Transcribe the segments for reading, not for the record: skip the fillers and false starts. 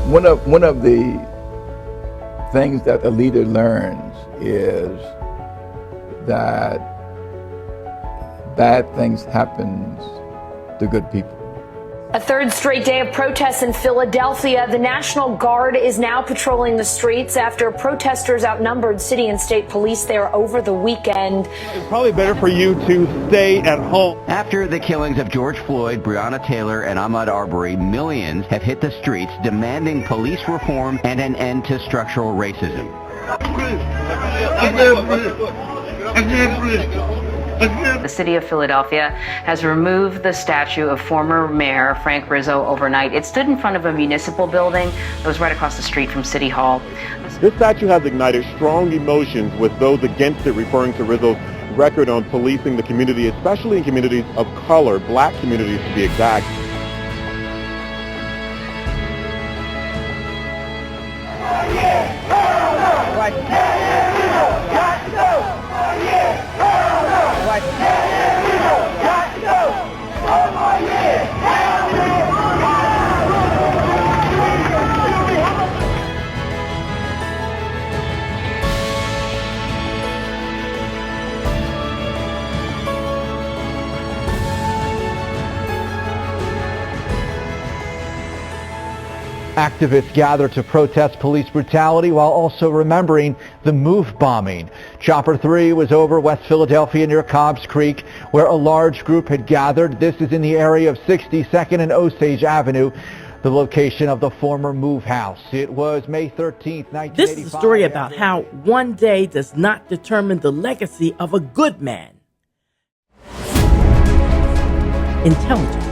One of the things that a leader learns is that bad things happen to good people. A third straight day of protests in Philadelphia. The National Guard is now patrolling the streets after protesters outnumbered city and state police there over the weekend. It's probably better for you to stay at home. After the killings of George Floyd, Breonna Taylor, and Ahmaud Arbery, millions have hit the streets demanding police reform and an end to structural racism. The city of Philadelphia has removed the statue of former Mayor Frank Rizzo overnight. It stood in front of a municipal building that was right across the street from City Hall. This statue has ignited strong emotions with those against it, referring to Rizzo's record on policing the community, especially in communities of color, black communities to be exact. Activists gathered to protest police brutality while also remembering the MOVE bombing. Chopper 3 was over West Philadelphia near Cobbs Creek, where a large group had gathered. This is in the area of 62nd and Osage Avenue, the location of the former MOVE house. It was May 13th, 1985. This is a story about how one day does not determine the legacy of a good man. Intelligent,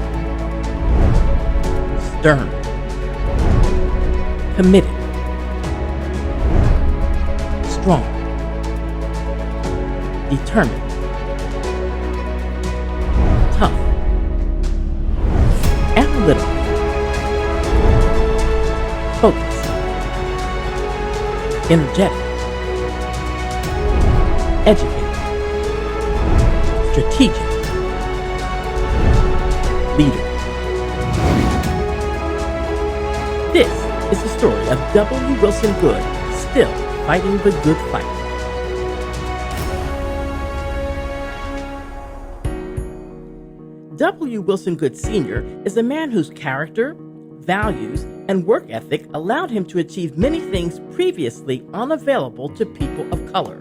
stern, committed, strong, determined, tough, analytical, focused, energetic, educated, strategic, leader. This is the story of W. Wilson Goode, still fighting the good fight. W. Wilson Goode Sr. is a man whose character, values, and work ethic allowed him to achieve many things previously unavailable to people of color.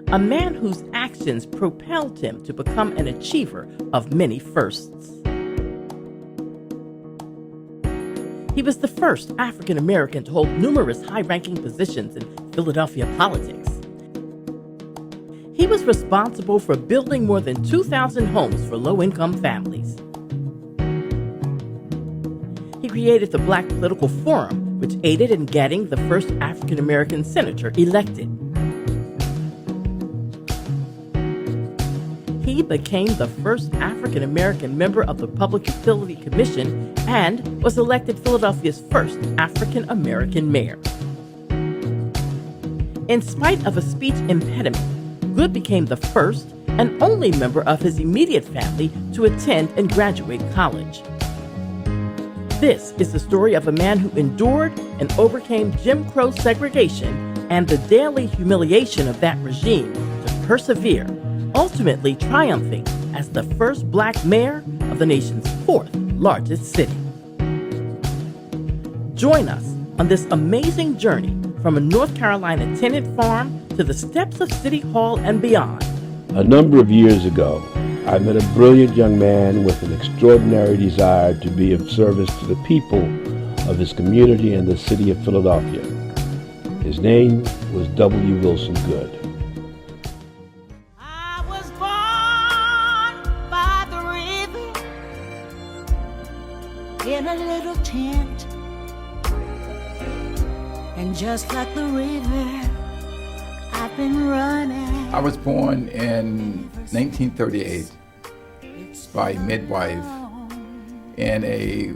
A man whose actions propelled him to become an achiever of many firsts. He was the first African American to hold numerous high-ranking positions in Philadelphia politics. He was responsible for building more than 2,000 homes for low-income families. He created the Black Political Forum, which aided in getting the first African American senator elected. He became the first African American member of the Public Utility Commission and was elected Philadelphia's first African American mayor. In spite of a speech impediment, Goode became the first and only member of his immediate family to attend and graduate college. This is the story of a man who endured and overcame Jim Crow segregation and the daily humiliation of that regime to persevere, ultimately triumphing as the first black mayor of the nation's fourth largest city. Join us on this amazing journey from a North Carolina tenant farm to the steps of City Hall and beyond. A number of years ago, I met a brilliant young man with an extraordinary desire to be of service to the people of his community and the city of Philadelphia. His name was W. Wilson Goode. I was born by the river in a little tent, and just like the river, I've been running. I was born in 1938 by a midwife in a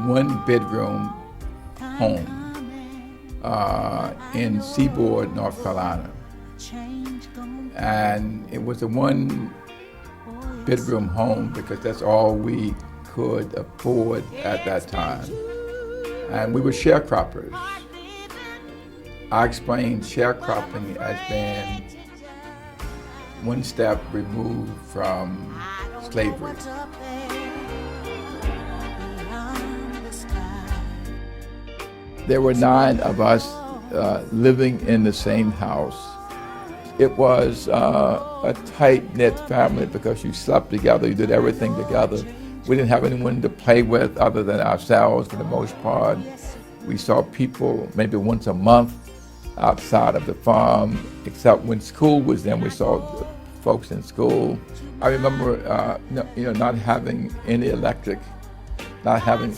one-bedroom home in Seaboard, North Carolina. And it was a one-bedroom home because that's all we could afford at that time. and we were sharecroppers. I explained sharecropping as being one step removed from slavery. There were 9 of us living in the same house. It was a tight-knit family because you slept together, you did everything together. We didn't have anyone to play with other than ourselves for the most part. We saw people maybe once a month outside of the farm, except when school was in, we saw the folks in school. I remember not having any electric, not having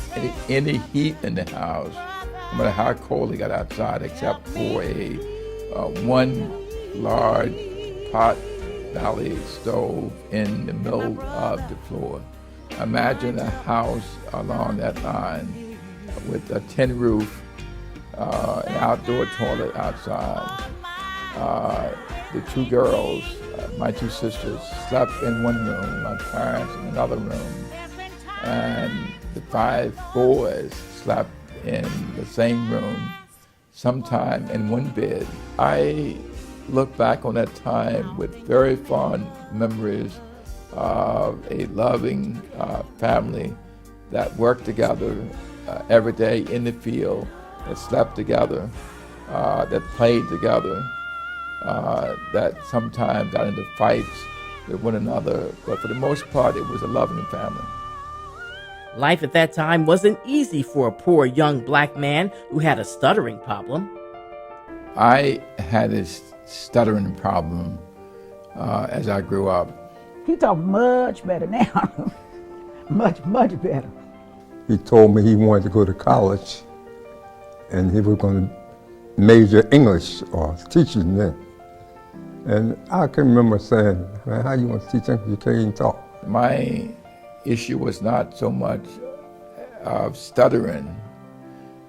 any heat in the house, no matter how cold it got outside, except for a one large pot belly stove in the middle of the floor. Imagine a house along that line with a tin roof, an outdoor toilet outside. The 2 girls, my 2 sisters, slept in one room, my parents in another room, and the 5 boys slept in the same room, sometime in one bed. I look back on that time with very fond memories of a loving family that worked together every day in the field, that slept together, that played together, that sometimes got into fights with one another, but for the most part it was a loving family. Life at that time wasn't easy for a poor young black man who had a stuttering problem. I had this stuttering problem as I grew up. He talks much better now. much better. He told me he wanted to go to college and he was going to major English or teaching then. And I can remember saying, man, how you want to teach English? You can't even talk. My issue was not so much of stuttering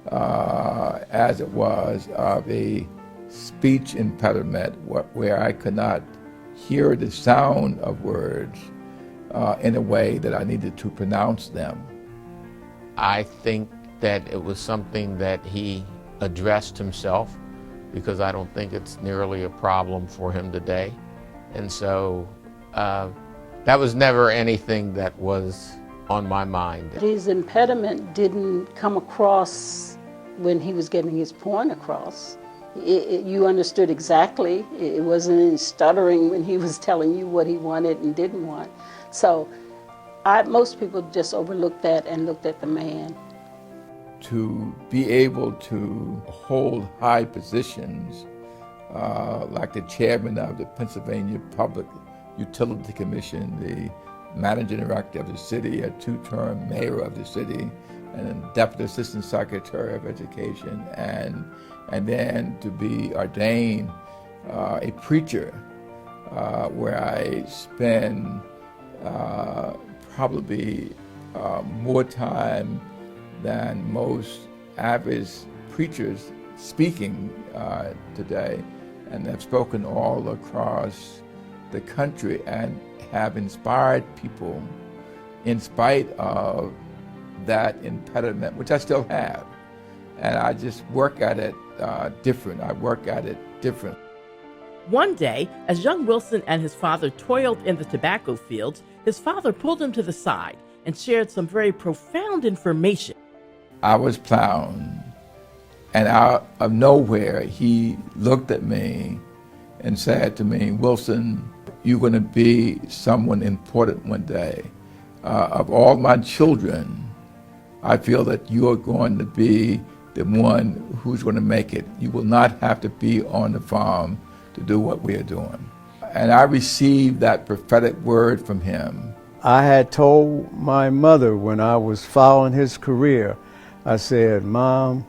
as it was of a speech impediment where I could not hear the sound of words in a way that I needed to pronounce them. I think that it was something that he addressed himself, because I don't think it's nearly a problem for him today. And so that was never anything that was on my mind. His impediment didn't come across when he was getting his point across. You understood exactly. It wasn't in stuttering when he was telling you what he wanted and didn't want. So most people just overlooked that and looked at the man. To be able to hold high positions, like the chairman of the Pennsylvania Public Utility Commission, the managing director of the city, a 2-term mayor of the city, and deputy assistant secretary of education, and then to be ordained a preacher, where I spend probably more time than most average preachers speaking today, and have spoken all across the country and have inspired people in spite of that impediment, which I still have. And I just work at it different. I work at it different. One day, as young Wilson and his father toiled in the tobacco fields, his father pulled him to the side and shared some very profound information. I was plowing, and out of nowhere, he looked at me and said to me, "Wilson, you're going to be someone important one day. Of all my children, I feel that you are going to be the one who's going to make it. You will not have to be on the farm to do what we are doing." And I received that prophetic word from him. I had told my mother when I was following his career, I said, "Mom,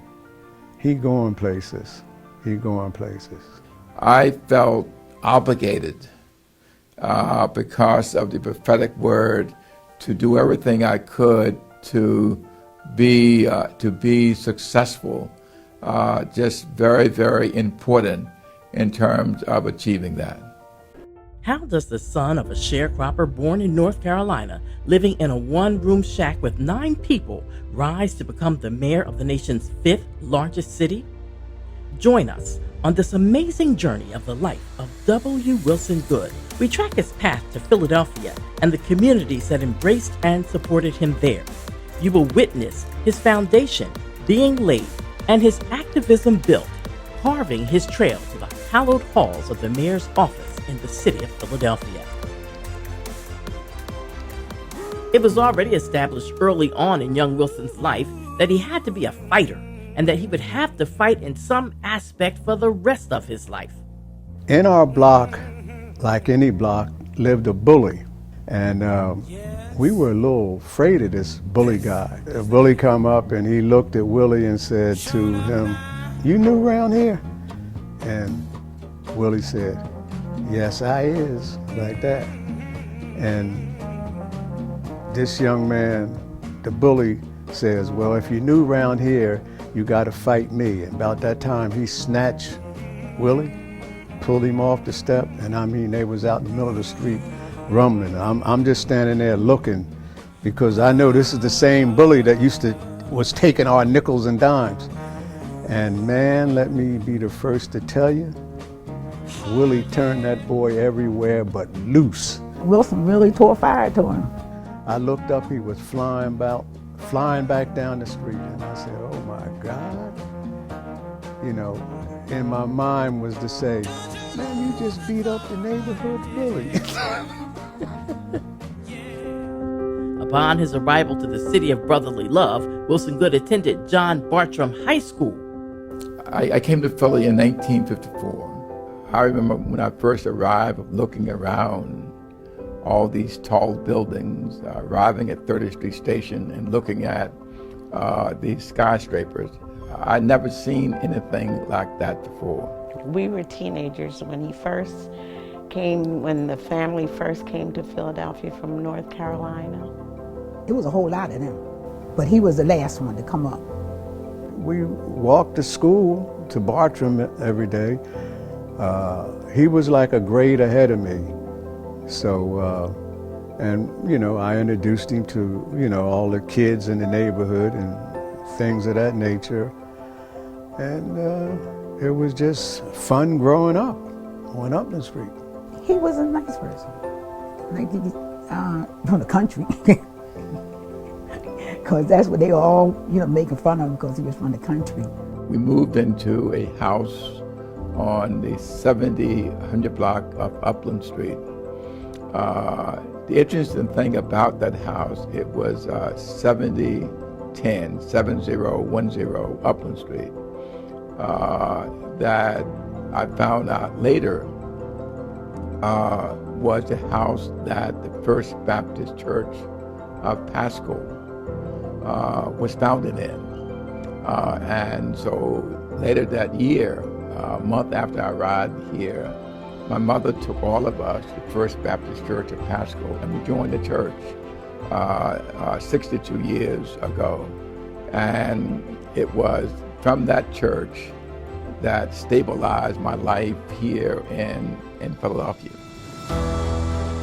he going places. He going places." I felt obligated because of the prophetic word to do everything I could to be successful, just very, very important in terms of achieving that. How does the son of a sharecropper born in North Carolina, living in a one-room shack with 9 people, rise to become the mayor of the nation's 5th largest city? Join us on this amazing journey of the life of W. Wilson Goode. We track his path to Philadelphia and the communities that embraced and supported him there. You will witness his foundation being laid and his activism built, carving his trail to the hallowed halls of the mayor's office in the city of Philadelphia. It was already established early on in young Wilson's life that he had to be a fighter and that he would have to fight in some aspect for the rest of his life. In our block, like any block, lived a bully. And we were a little afraid of this bully guy. A bully come up and he looked at Willie and said to him, "You new around here?" And Willie said, "Yes, I is," like that. And this young man, the bully, says, "Well, if you're new around here, you got to fight me." And about that time, he snatched Willie, pulled him off the step, and I mean, they was out in the middle of the street rumbling. I'm just standing there looking because I know this is the same bully that was taking our nickels and dimes. And man, let me be the first to tell you, Willie turned that boy everywhere but loose. Wilson really tore fire to him. I looked up, he was flying back down the street, and I said, "Oh my God." You know, in my mind was to say, "Man, you just beat up the neighborhood bully." Upon his arrival to the city of brotherly love, Wilson Goode attended John Bartram High School. I came to Philly in 1954. I remember when I first arrived, looking around all these tall buildings, arriving at 30th Street Station and looking at these skyscrapers. I'd never seen anything like that before. We were teenagers when the family first came to Philadelphia from North Carolina. It was a whole lot of them, but he was the last one to come up. We walked to school, to Bartram every day. He was like a grade ahead of me. So, and you know, I introduced him to, you know, all the kids in the neighborhood and things of that nature. And it was just fun growing up, going up the street. He was a nice person, like from the country, because that's what they all, you know, making fun of him because he was from the country. We moved into a house on the 7000 block of Upland Street. The interesting thing about that house, it was 7010 Upland Street. That I found out later was the house that the First Baptist Church of Pasco was founded in. And so later that year, a month after I arrived here, my mother took all of us to First Baptist Church of Pasco, and we joined the church 62 years ago. And it was from that church that stabilized my life here in Philadelphia.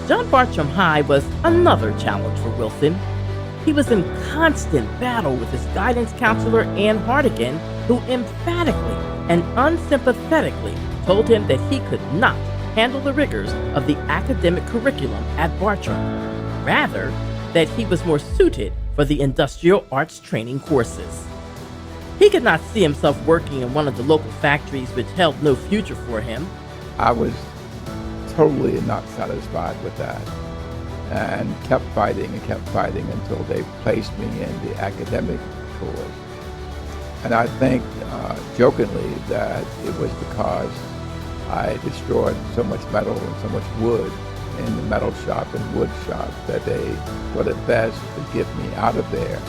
John Bartram High was another challenge for Wilson. He was in constant battle with his guidance counselor, Ann Hardigan, who emphatically and unsympathetically told him that he could not handle the rigors of the academic curriculum at Bartram. Rather, that he was more suited for the industrial arts training courses. He could not see himself working in one of the local factories which held no future for him. I was totally not satisfied with that and kept fighting until they placed me in the academic course. And I think jokingly that it was because I destroyed so much metal and so much wood in the metal shop and wood shop that they thought it best to get me out of there.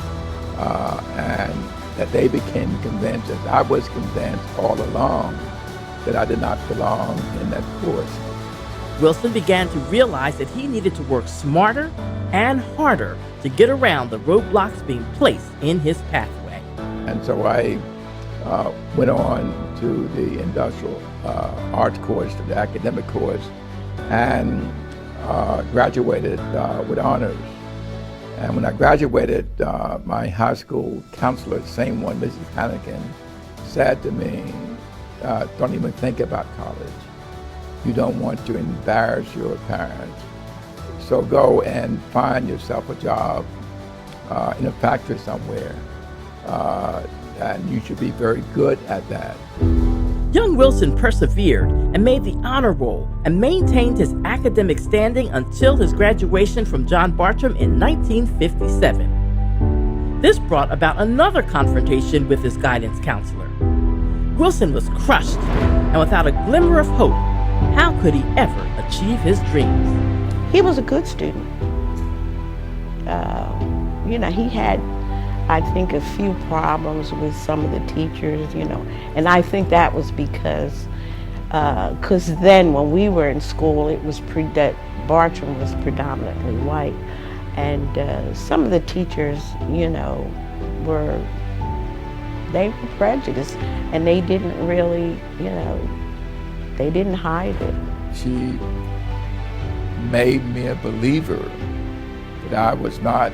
And that they became convinced, as I was convinced all along, that I did not belong in that course. Wilson began to realize that he needed to work smarter and harder to get around the roadblocks being placed in his pathway. And so I went on to the industrial arts course, to the academic course, and graduated with honors. And when I graduated, my high school counselor, same one, Mrs. Hannigan, said to me, don't even think about college. You don't want to embarrass your parents. So go and find yourself a job in a factory somewhere. And you should be very good at that. Young Wilson persevered and made the honor roll and maintained his academic standing until his graduation from John Bartram in 1957. This brought about another confrontation with his guidance counselor. Wilson was crushed, and without a glimmer of hope, how could he ever achieve his dreams? He was a good student. He had, I think, a few problems with some of the teachers, and I think that was because then when we were in school, it was that Bartram was predominantly white, and some of the teachers, they were prejudiced, and they didn't really, they didn't hide it. She made me a believer that I was not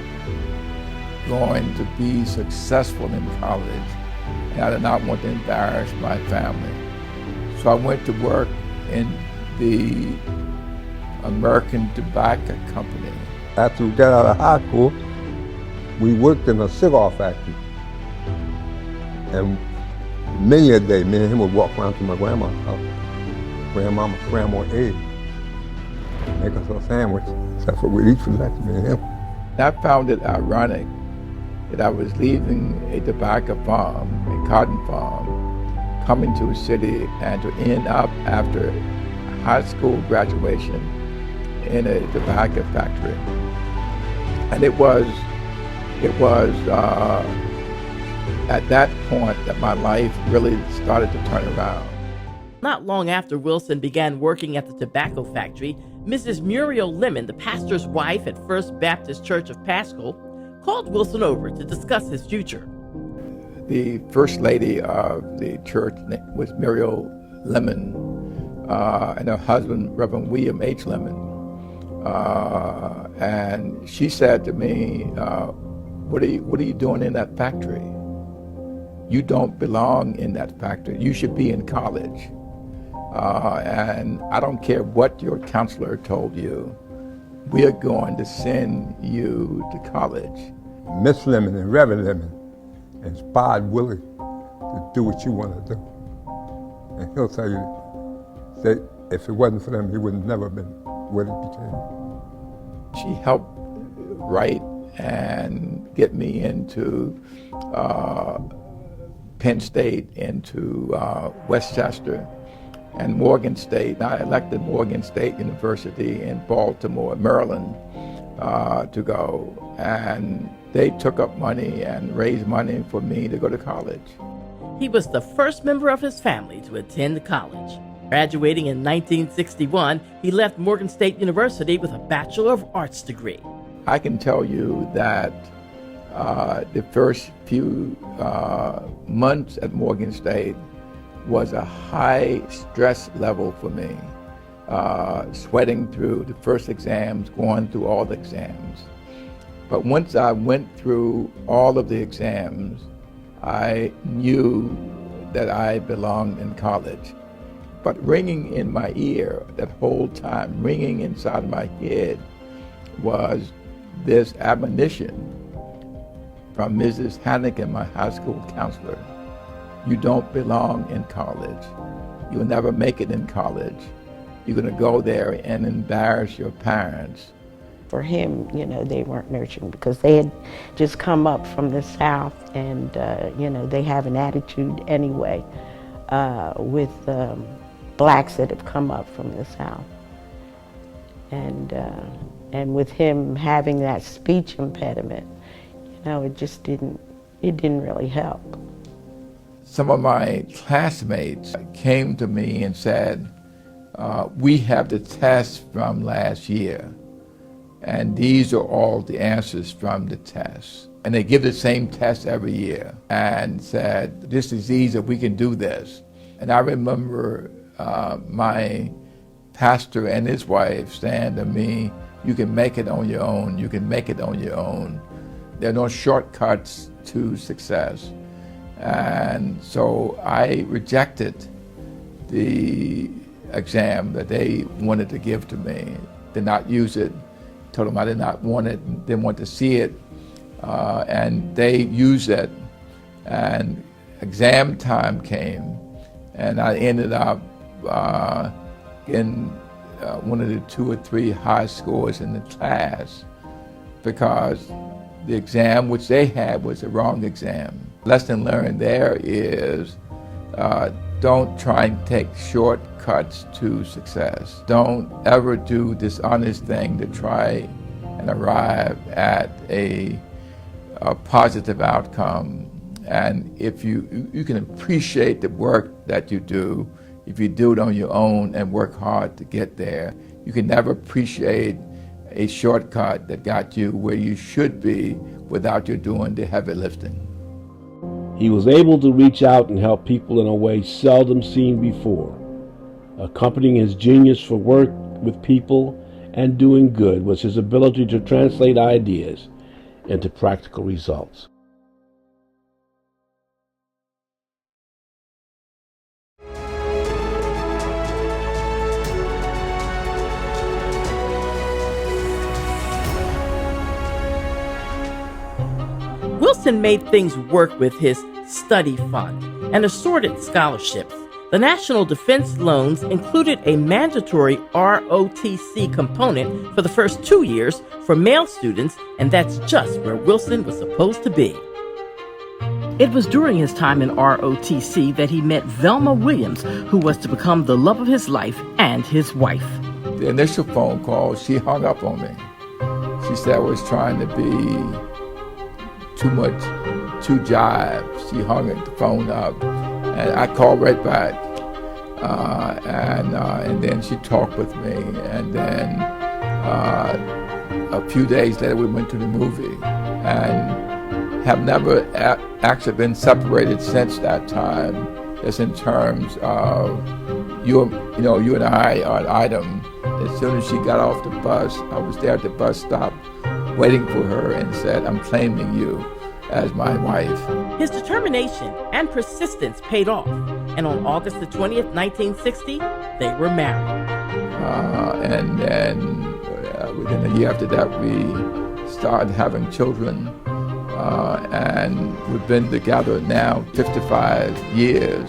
going to be successful in college, and I did not want to embarrass my family. So I went to work in the American Tobacco Company. After we got out of high school, we worked in a cigar factory. And many a day, me and him would walk around to my grandma's house. Grandmama scrambled eggs, make us a sandwich. That's what we'd eat for lunch, me and him. I found it ironic that I was leaving a tobacco farm, a cotton farm, coming to a city, and to end up after high school graduation in a tobacco factory. And it was at that point that my life really started to turn around. Not long after Wilson began working at the tobacco factory, Mrs. Muriel Lemon, the pastor's wife at First Baptist Church of Pascal, called Wilson over to discuss his future. The first lady of the church was Muriel Lemon, and her husband, Reverend William H. Lemon. And she said to me, what are you doing in that factory? You don't belong in that factory. You should be in college. And I don't care what your counselor told you, we are going to send you to college. Miss Lemon and Reverend Lemon inspired Willie to do what you want to do. And he'll tell you that if it wasn't for them, he would have never been what he became. She helped write and get me into Penn State, into Westchester, and Morgan State. I elected Morgan State University in Baltimore, Maryland, to go. And they took up money and raised money for me to go to college. He was the first member of his family to attend college. Graduating in 1961, he left Morgan State University with a Bachelor of Arts degree. I can tell you that the first few months at Morgan State was a high stress level for me, sweating through the first exams, going through all the exams. But once I went through all of the exams, I knew that I belonged in college. But ringing in my ear that whole time, ringing inside my head, was this admonition from Mrs. Hannigan, my high school counselor. You don't belong in college. You'll never make it in college. You're going to go there and embarrass your parents. For him, they weren't nurturing because they had just come up from the South, and, they have an attitude anyway with blacks that have come up from the South. And with him having that speech impediment, it just didn't really help. Some of my classmates came to me and said, we have the tests from last year, and these are all the answers from the tests. And they give the same test every year and said, this is easy, we can do this. And I remember my pastor and his wife saying to me, you can make it on your own, you can make it on your own. There are no shortcuts to success. And so I rejected the exam that they wanted to give to me, did not use it, told them I did not want it, didn't want to see it, and they used it. And exam time came, and I ended up in one of the 2 or 3 high scores in the class because the exam which they had was the wrong exam. Lesson learned there is don't try and take shortcuts to success. Don't ever do this honest thing to try and arrive at a positive outcome. And if you can appreciate the work that you do, if you do it on your own and work hard to get there, you can never appreciate a shortcut that got you where you should be without you doing the heavy lifting. He was able to reach out and help people in a way seldom seen before. Accompanying his genius for work with people and doing good was his ability to translate ideas into practical results. Wilson made things work with his study fund and assorted scholarships. The National Defense loans included a mandatory ROTC component for the first 2 years for male students, and that's just where Wilson was supposed to be. It was during his time in ROTC that he met Velma Williams, who was to become the love of his life and his wife. The initial phone call, she hung up on me. She said I was trying to be too jive. She hung the phone up, and I called right back. And then she talked with me, and then a few days later we went to the movie, and have never actually been separated since that time. Just in terms of you and I are an item. As soon as she got off the bus, I was there at the bus stop waiting for her and said, I'm claiming you as my wife. His determination and persistence paid off, and on August the 20th, 1960, they were married. And then within a year after that, we started having children, and we've been together now 55 years,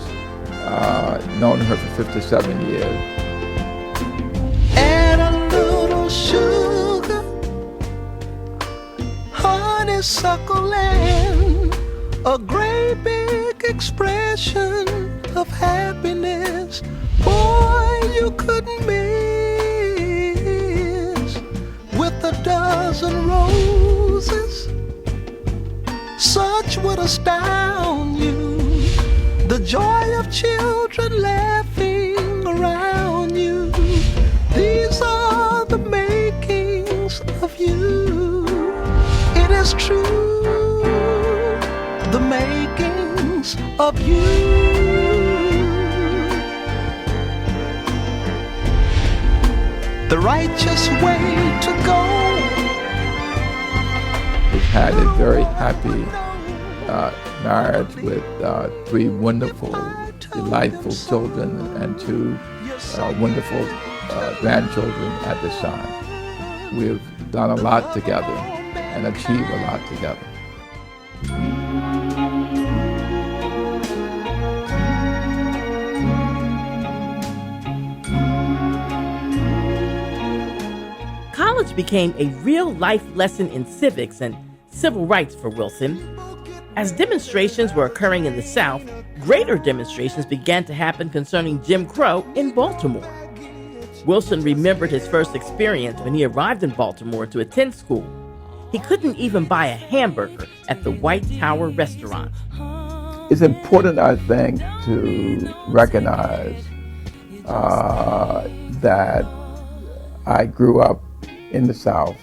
known her for 57 years. Add a little sugar, honeysuckle, and a great big expression of happiness. Boy, you couldn't miss with a dozen roses. Such would astound you, the joy of children laughing around you. These are the makings of you. It is true, the makings of you. The righteous way to go. We've had a very happy marriage with 3 wonderful, delightful children and 2 wonderful grandchildren at this time. We've done a lot together and achieved a lot together. College became a real-life lesson in civics and civil rights for Wilson. As demonstrations were occurring in the South, greater demonstrations began to happen concerning Jim Crow in Baltimore. Wilson remembered his first experience when he arrived in Baltimore to attend school. He couldn't even buy a hamburger at the White Tower restaurant. It's important, I think, to recognize that I grew up in the South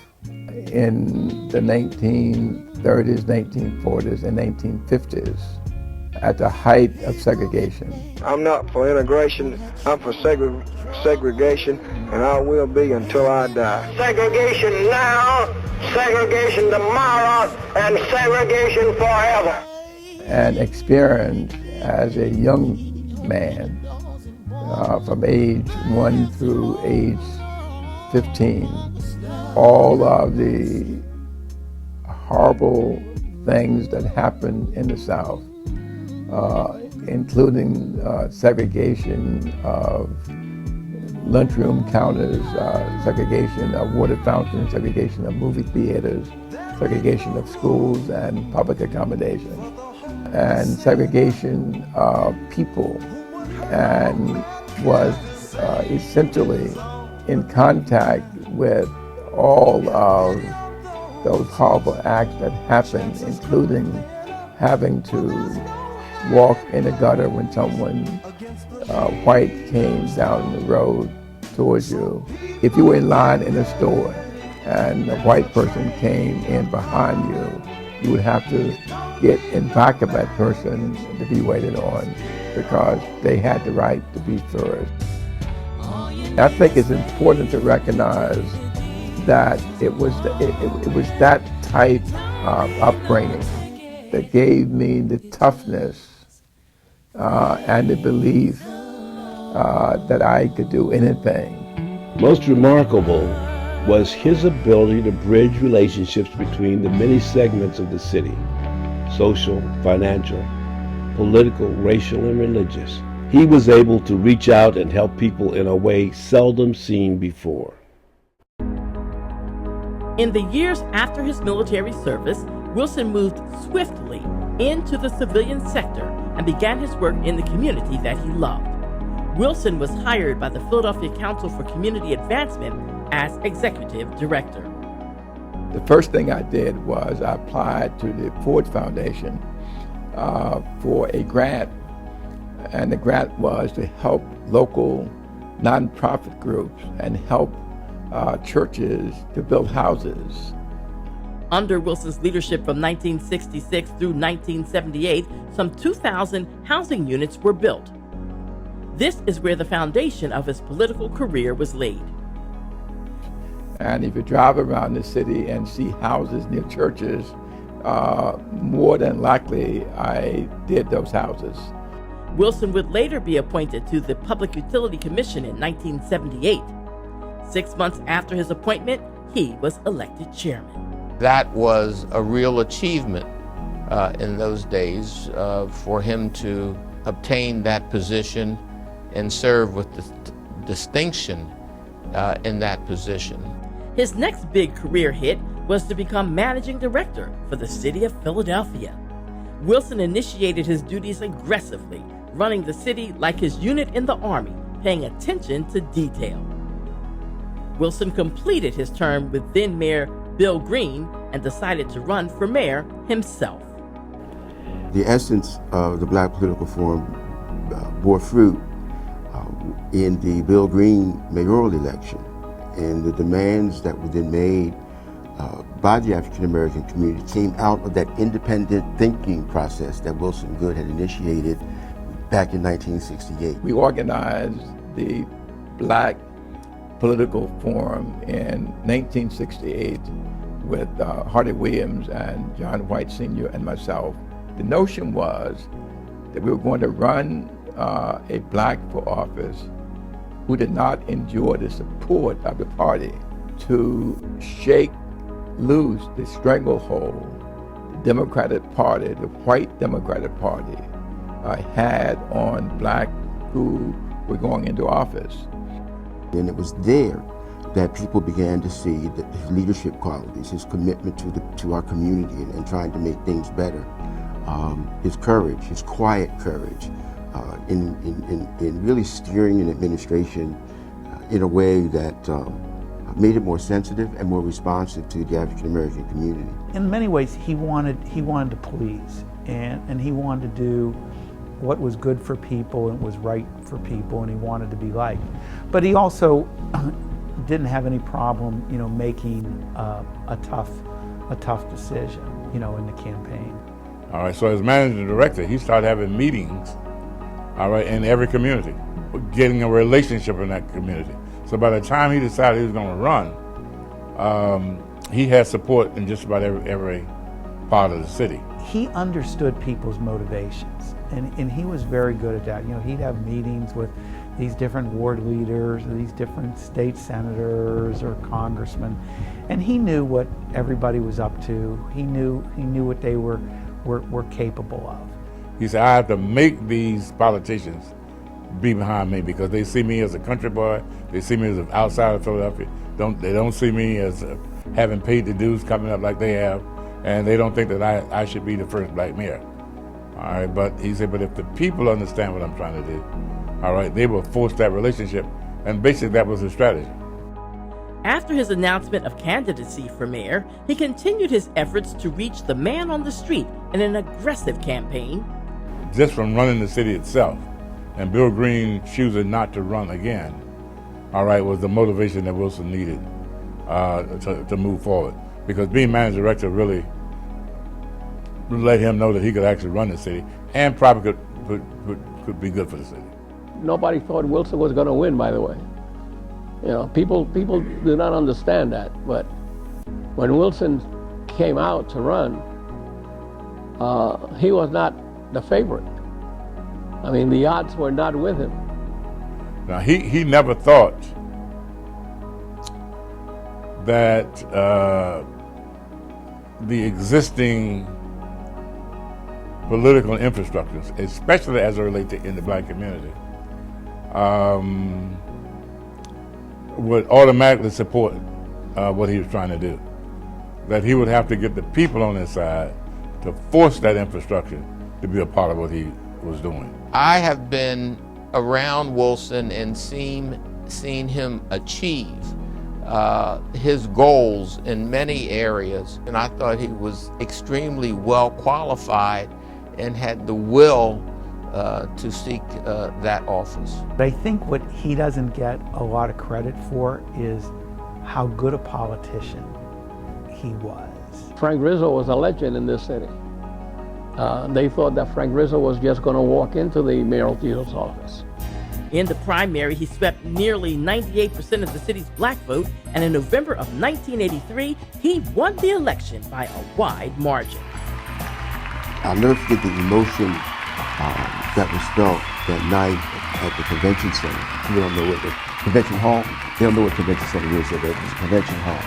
in the 1930s, 1940s, and 1950s. at the height of segregation. I'm not for integration, I'm for segregation, and I will be until I die. Segregation now, segregation tomorrow, and segregation forever. And experienced as a young man from age 1 through age 15, all of the horrible things that happened in the South, including segregation of lunchroom counters, segregation of water fountains, segregation of movie theaters, segregation of schools and public accommodation, and segregation of people, and was essentially in contact with all of those horrible acts that happened, including having to walk in a gutter when someone white came down the road towards you. If you were in line in a store and a white person came in behind you, you would have to get in back of that person to be waited on because they had the right to be first. I think it's important to recognize that it was that type of upbringing that gave me the toughness and the belief that I could do anything. Most remarkable was his ability to bridge relationships between the many segments of the city: social, financial, political, racial, and religious. He was able to reach out and help people in a way seldom seen before. In the years after his military service, Wilson moved swiftly into the civilian sector and began his work in the community that he loved. Wilson was hired by the Philadelphia Council for Community Advancement as executive director. The first thing I did was I applied to the Ford Foundation for a grant, and the grant was to help local nonprofit groups and help churches to build houses. Under Wilson's leadership from 1966 through 1978, some 2,000 housing units were built. This is where the foundation of his political career was laid. And if you drive around the city and see houses near churches, more than likely I did those houses. Wilson would later be appointed to the Public Utility Commission in 1978. 6 months after his appointment, he was elected chairman. That was a real achievement in those days for him to obtain that position and serve with distinction in that position. His next big career hit was to become managing director for the city of Philadelphia. Wilson initiated his duties aggressively, running the city like his unit in the Army, paying attention to detail. Wilson completed his term with then Mayor Bill Green and decided to run for mayor himself. The essence of the Black Political Forum bore fruit in the Bill Green mayoral election, and the demands that were then made by the African American community came out of that independent thinking process that Wilson Goode had initiated back in 1968. We organized the Black Political Forum in 1968 with Hardy Williams and John White Sr. and myself. The notion was that we were going to run a black for office who did not enjoy the support of the party, to shake loose the stranglehold the Democratic Party, the white Democratic Party, had on black who were going into office. And it was there that people began to see that his leadership qualities, his commitment to our community and trying to make things better, his courage, his quiet courage, in really steering an administration in a way that made it more sensitive and more responsive to the African American community. In many ways, he wanted to please, and he wanted to do what was good for people and was right for people, and he wanted to be liked. But he also didn't have any problem, making a tough decision, in the campaign. All right, so as managing director, he started having meetings, all right, in every community, getting a relationship in that community. So by the time he decided he was going to run, he had support in just about every part of the city. He understood people's motivations, and he was very good at that. You know, he'd have meetings with these different ward leaders, or these different state senators or congressmen, and he knew what everybody was up to. He knew what they were capable of. He said, I have to make these politicians be behind me because they see me as a country boy, they see me as an outside of Philadelphia. They don't see me as having paid the dues coming up like they have, and they don't think that I should be the first black mayor. All right, but he said, but if the people understand what I'm trying to do, all right, they will force that relationship, and basically that was his strategy. After his announcement of candidacy for mayor, he continued his efforts to reach the man on the street in an aggressive campaign. Just from running the city itself, and Bill Green choosing not to run again, all right, was the motivation that Wilson needed to move forward. Because being manager director really let him know that he could actually run the city, and probably could be good for the city. Nobody thought Wilson was going to win, by the way. You know, people do not understand that. But when Wilson came out to run, he was not the favorite. I mean, the odds were not with him. Now, he never thought that the existing political infrastructures, especially as it relates to in the black community, would automatically support what he was trying to do. That he would have to get the people on his side to force that infrastructure to be a part of what he was doing. I have been around Wilson and seen him achieve his goals in many areas, and I thought he was extremely well qualified and had the will to seek that office. But I think what he doesn't get a lot of credit for is how good a politician he was. Frank Rizzo was a legend in this city. They thought that Frank Rizzo was just going to walk into the mayoralty's office. In the primary, he swept nearly 98% of the city's black vote, and in November of 1983, he won the election by a wide margin. I'll never forget the emotion that was felt that night at the convention center. People don't know what the convention hall, they don't know what convention center is, so it was a convention hall.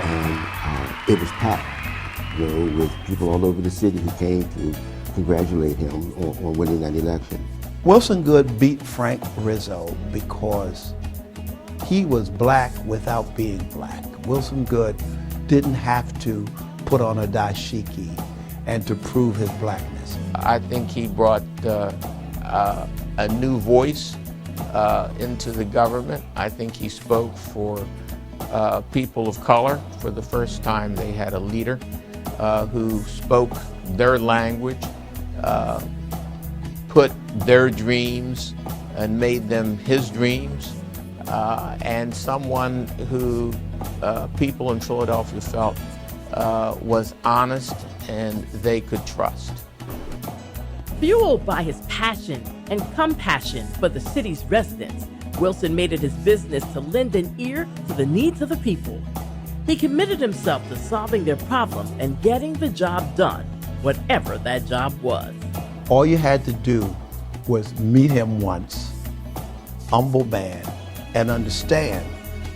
And it was packed, you know, with people all over the city who came to congratulate him on winning that election. Wilson Goode beat Frank Rizzo because he was black without being black. Wilson Goode didn't have to put on a dashiki and to prove his blackness. I think he brought a new voice into the government. I think he spoke for people of color. For the first time, they had a leader who spoke their language, put their dreams and made them his dreams, and someone who people in Philadelphia felt was honest and they could trust. Fueled by his passion and compassion for the city's residents, Wilson made it his business to lend an ear to the needs of the people. He committed himself to solving their problems and getting the job done, whatever that job was. All you had to do was meet him once, humble man, and understand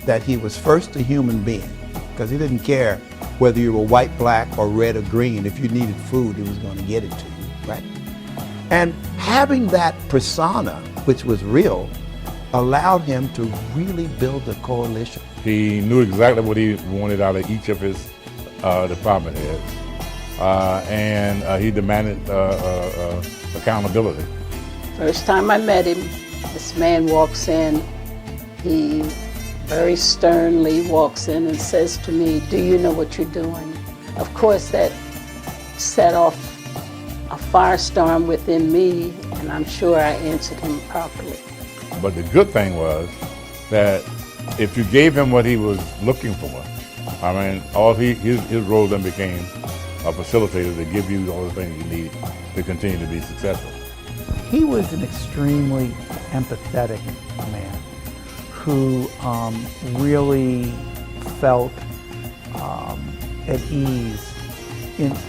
that he was first a human being, because he didn't care whether you were white, black, or red or green. If you needed food, he was going to get it to you, right? And having that persona, which was real, allowed him to really build a coalition. He knew exactly what he wanted out of each of his department heads, and he demanded accountability. First time I met him, this man walks in. He very sternly walks in and says to me, "Do you know what you're doing?" Of course, that set off a firestorm within me, and I'm sure I answered him properly. But the good thing was that if you gave him what he was looking for, I mean, all his role then became a facilitator to give you all the things you need to continue to be successful. He was an extremely empathetic man who really felt at ease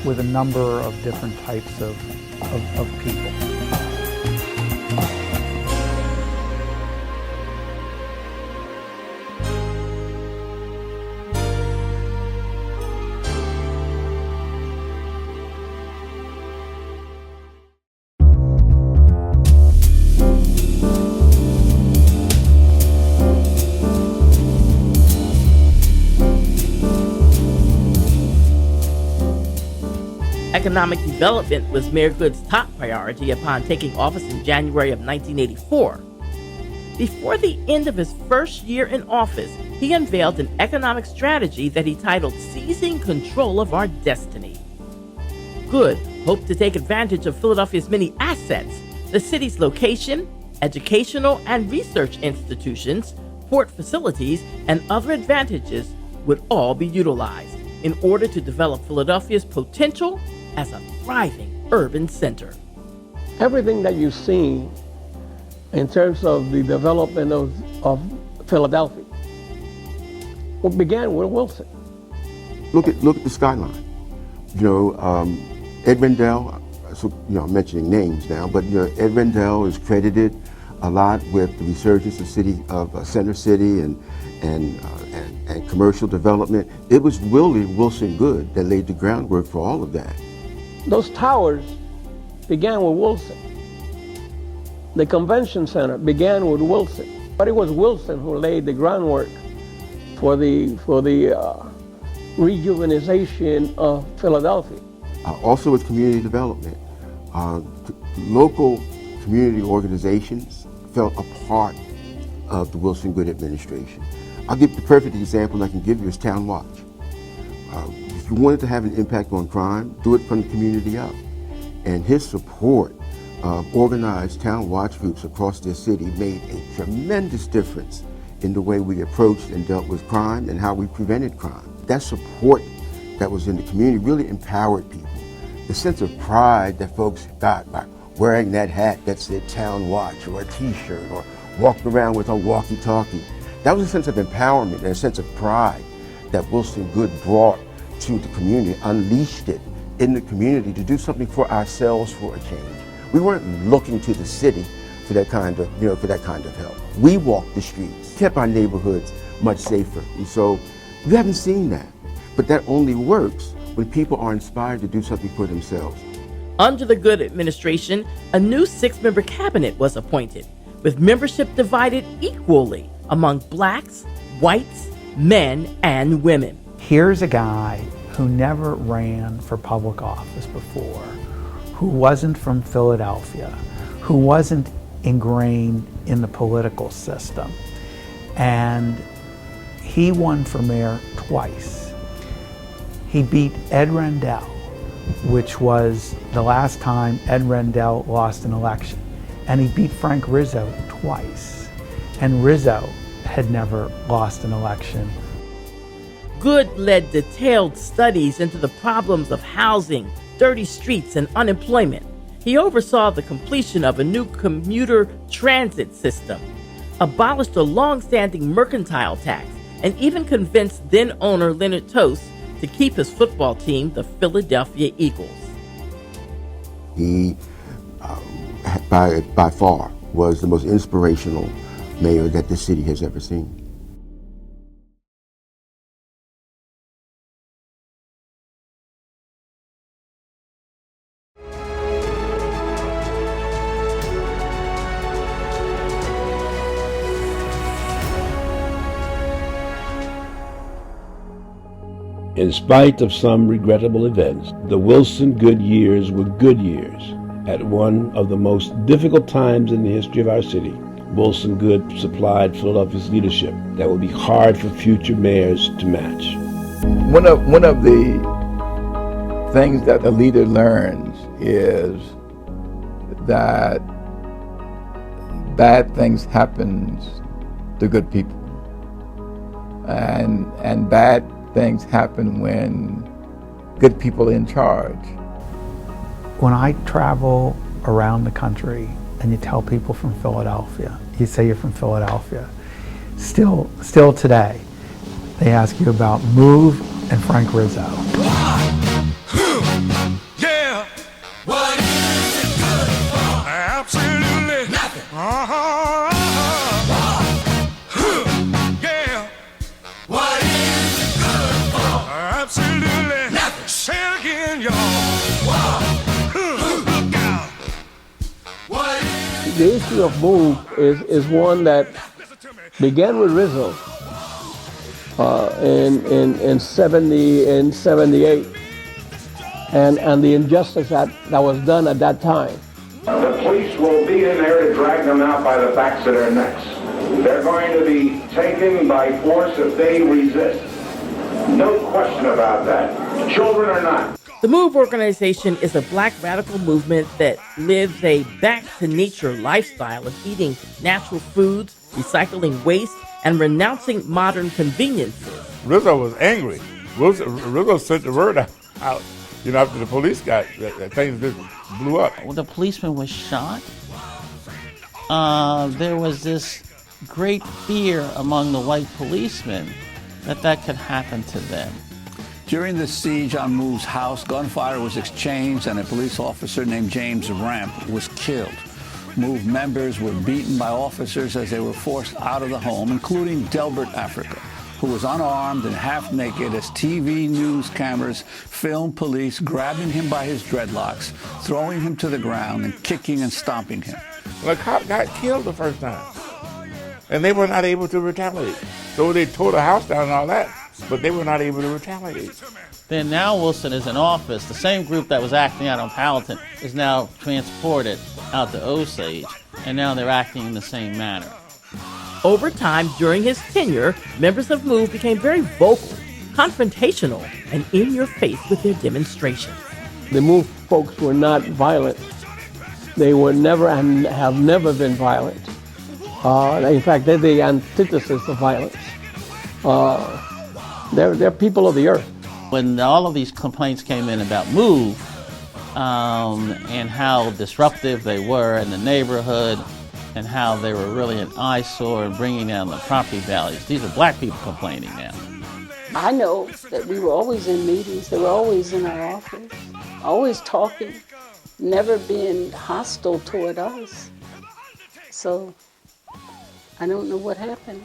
with a number of different types of people. Economic development was Mayor Goode's top priority upon taking office in January of 1984. Before the end of his first year in office, he unveiled an economic strategy that he titled Seizing Control of Our Destiny. Goode hoped to take advantage of Philadelphia's many assets, the city's location, educational and research institutions, port facilities, and other advantages would all be utilized in order to develop Philadelphia's potential as a thriving urban center. Everything that you've seen in terms of the development of Philadelphia began with Wilson. Look at the skyline. Ed Rendell, so, I'm mentioning names now, but Ed Rendell is credited a lot with the resurgence of Center City and commercial development. It was really Wilson Goode that laid the groundwork for all of that. Those towers began with Wilson. The convention center began with Wilson, but it was Wilson who laid the groundwork for the rejuvenation of Philadelphia. Also with community development, local community organizations felt a part of the Wilson Goode administration. I'll give the perfect example I can give you is Town Watch. If you wanted to have an impact on crime, do it from the community up. And his support of organized Town Watch groups across this city made a tremendous difference in the way we approached and dealt with crime and how we prevented crime. That support that was in the community really empowered people. The sense of pride that folks got by wearing that hat that said Town Watch or a t-shirt or walking around with a walkie-talkie, that was a sense of empowerment and a sense of pride that Wilson Goode brought to the community, unleashed it in the community to do something for ourselves for a change. We weren't looking to the city for that kind of, help. We walked the streets, kept our neighborhoods much safer. And so you haven't seen that, but that only works when people are inspired to do something for themselves. Under the Goode administration, a new 6-member cabinet was appointed, with membership divided equally among blacks, whites, men, and women. Here's a guy who never ran for public office before, who wasn't from Philadelphia, who wasn't ingrained in the political system, and he won for mayor twice. He beat Ed Rendell, which was the last time Ed Rendell lost an election, and he beat Frank Rizzo twice, and Rizzo had never lost an election. Goode led detailed studies into the problems of housing, dirty streets, and unemployment. He oversaw the completion of a new commuter transit system, abolished a long-standing mercantile tax, and even convinced then-owner Leonard Toast to keep his football team, the Philadelphia Eagles. He, by far, was the most inspirational mayor that the city has ever seen. In spite of some regrettable events, the Wilson Goode years were good years. At one of the most difficult times in the history of our city, Wilson Goode supplied Philadelphia's leadership that will be hard for future mayors to match. One of the things that a leader learns is that bad things happen to good people, and bad things happen when good people in charge. When I travel around the country and you tell people from Philadelphia, you say you're from Philadelphia, still today, they ask you about Move and Frank Rizzo. Yeah. What is it good for? Absolutely nothing. Yeah. What is it good for? Absolutely nothing. Say it again, y'all. Look out. What is The issue of Move is one that began with Rizzo in 70 and 78, and the injustice that was done at that time. The police will be in there to drag them out by the backs of their necks. They're going to be taken by force if they resist. No question about that. Children or not. The Move organization is a black radical movement that lives a back-to-nature lifestyle of eating natural foods, recycling waste, and renouncing modern conveniences. Rizzo was angry. Rizzo sent the word out, after the police got, that things just blew up. When the policeman was shot, there was this great fear among the white policemen that could happen to them. During the siege on Move's house, gunfire was exchanged and a police officer named James Ramp was killed. Move members were beaten by officers as they were forced out of the home, including Delbert Africa, who was unarmed and half naked as TV news cameras filmed police grabbing him by his dreadlocks, throwing him to the ground and kicking and stomping him. A cop got killed the first time, and they were not able to retaliate. So they tore the house down and all that, but they were not able to retaliate. Then now Wilson is in office. The same group that was acting out on Palatine is now transported out to Osage, and now they're acting in the same manner. Over time, during his tenure, members of Move became very vocal, confrontational, and in your face with their demonstrations. The Move folks were not violent. They were never and have never been violent. In fact, they're the antithesis of violence. They're people of the earth. When all of these complaints came in about Move and how disruptive they were in the neighborhood and how they were really an eyesore and bringing down the property values, these are black people complaining now. I know that we were always in meetings. They were always in our office, always talking, never being hostile toward us. So I don't know what happened.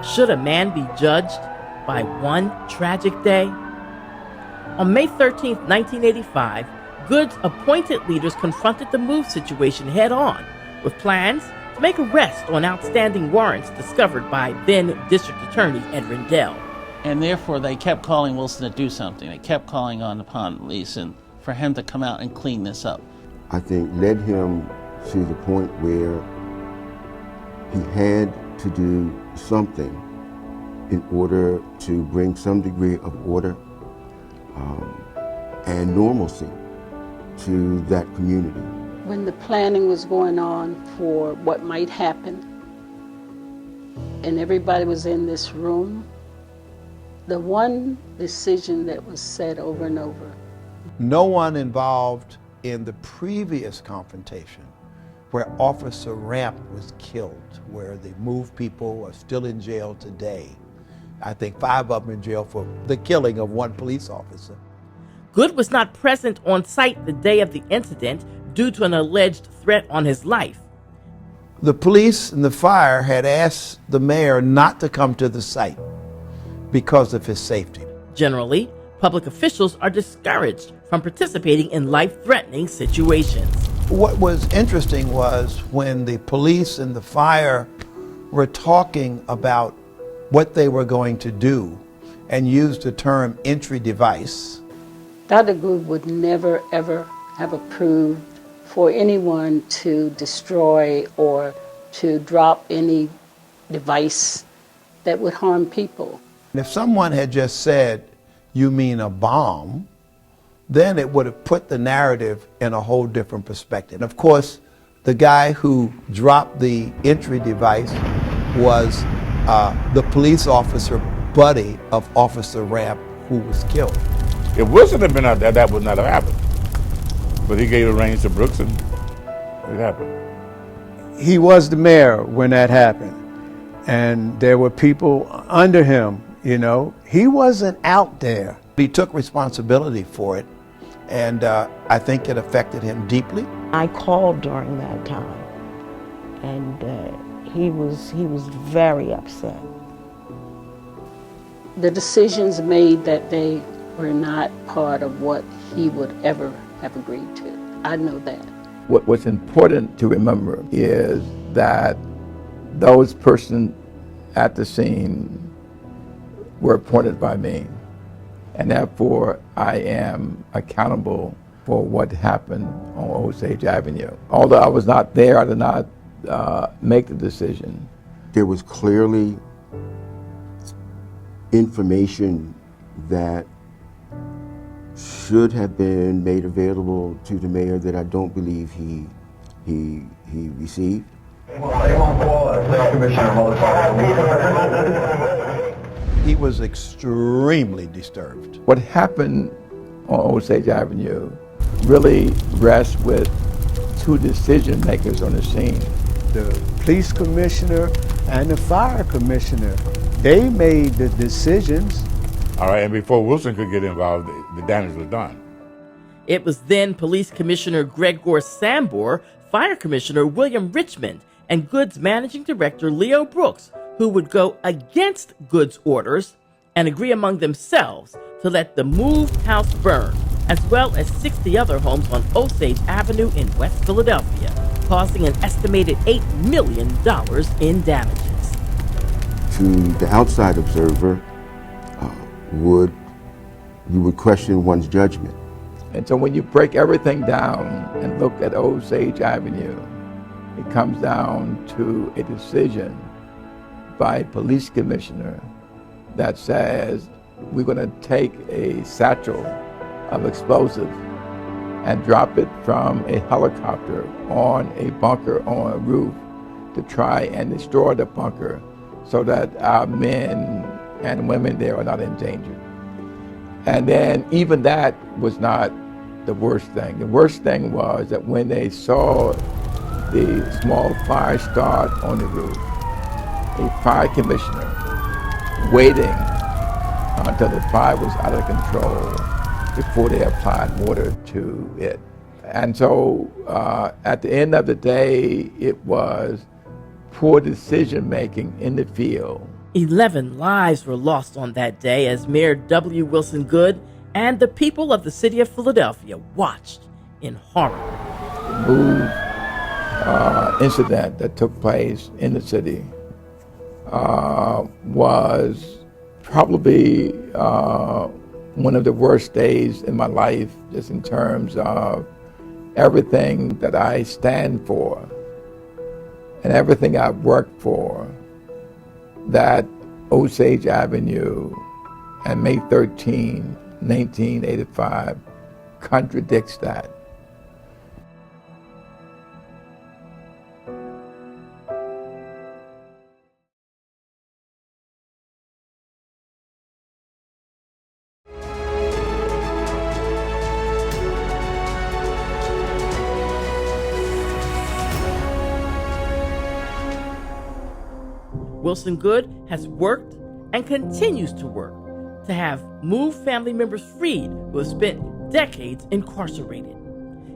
Should a man be judged by one tragic day? On May 13, 1985, Goode's appointed leaders confronted the Move situation head-on with plans to make arrests on outstanding warrants discovered by then District Attorney Ed Rendell. And therefore, they kept calling Wilson to do something. They kept calling upon police and for him to come out and clean this up. I think led him to the point where he had to do something in order to bring some degree of order and normalcy to that community. When the planning was going on for what might happen, and everybody was in this room, the one decision that was said over and over. No one involved in the previous confrontation where Officer Ramp was killed, where the Move people are still in jail today. I think 5 of them in jail for the killing of one police officer. Goode was not present on site the day of the incident due to an alleged threat on his life. The police and the fire had asked the mayor not to come to the site because of his safety. Generally, public officials are discouraged from participating in life-threatening situations. What was interesting was when the police and the fire were talking about what they were going to do and used the term entry device. Dr. Goode would never, ever have approved for anyone to destroy or to drop any device that would harm people. If someone had just said, "You mean a bomb?" then it would have put the narrative in a whole different perspective. Of course, the guy who dropped the entry device was the police officer buddy of Officer Ramp who was killed. If Wilson had been out there, that would not have happened. But he gave the reins to Brooks and it happened. He was the mayor when that happened. And there were people under him, you know. He wasn't out there. He took responsibility for it, and I think it affected him deeply. I called during that time, and he was very upset. The decisions made that day were not part of what he would ever have agreed to. I know that. What's important to remember is that those persons at the scene were appointed by me, and therefore I am accountable for what happened on Osage Avenue. Although I was not there, I did not make the decision. There was clearly information that should have been made available to the mayor that I don't believe he received. He was extremely disturbed. What happened on Osage Avenue really rests with two decision makers on the scene. The police commissioner and the fire commissioner, they made the decisions. All right, and before Wilson could get involved, the damage was done. It was then Police Commissioner Gregor Sambor, Fire Commissioner William Richmond, and Goode's Managing Director Leo Brooks who would go against Goode's orders and agree among themselves to let the moved house burn, as well as 60 other homes on Osage Avenue in West Philadelphia, causing an estimated $8 million in damages. To the outside observer, you would question one's judgment. And so when you break everything down and look at Osage Avenue, it comes down to a decision by a police commissioner that says we're going to take a satchel of explosives and drop it from a helicopter on a bunker on a roof to try and destroy the bunker so that our men and women there are not in danger. And then even that was not the worst thing. The worst thing was that when they saw the small fire start on the roof, a fire commissioner waiting until the fire was out of control before they applied water to it. And so at the end of the day, it was poor decision making in the field. 11 lives were lost on that day as Mayor W. Wilson Goode and the people of the city of Philadelphia watched in horror. The move incident that took place in the city was probably one of the worst days in my life, just in terms of everything that I stand for and everything I've worked for. That Osage Avenue and May 13, 1985 contradicts that. Wilson Goode has worked and continues to work to have moved family members freed who have spent decades incarcerated.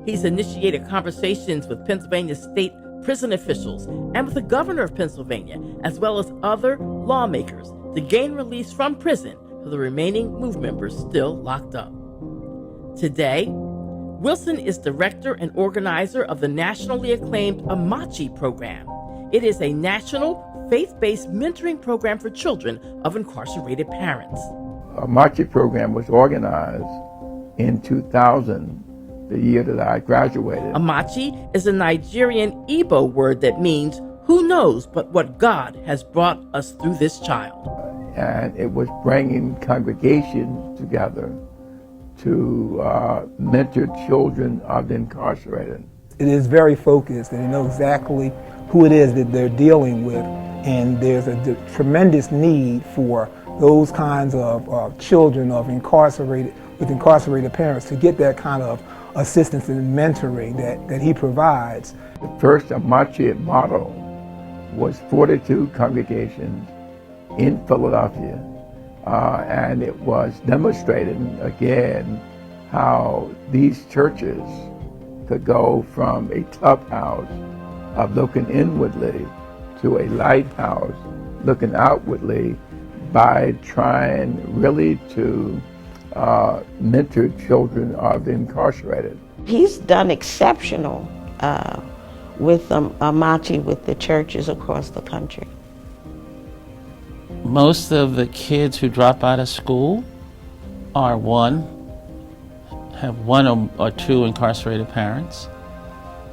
He's initiated conversations with Pennsylvania state prison officials and with the governor of Pennsylvania, as well as other lawmakers, to gain release from prison for the remaining MOVE members still locked up. Today, Wilson is director and organizer of the nationally acclaimed Amachi program. It is a national faith-based mentoring program for children of incarcerated parents. Amachi program was organized in 2000, the year that I graduated. Amachi is a Nigerian Igbo word that means who knows but what God has brought us through this child. And it was bringing congregations together to mentor children of the incarcerated. It is very focused, and they know exactly who it is that they're dealing with. And there's a tremendous need for those kinds of children of incarcerated parents to get that kind of assistance and mentoring that he provides. The first Amachi model was 42 congregations in Philadelphia, and it was demonstrating again how these churches could go from a clubhouse of looking inwardly to a lighthouse looking outwardly by trying really to mentor children of the incarcerated. He's done exceptional with Amachi with the churches across the country. Most of the kids who drop out of school have one or two incarcerated parents,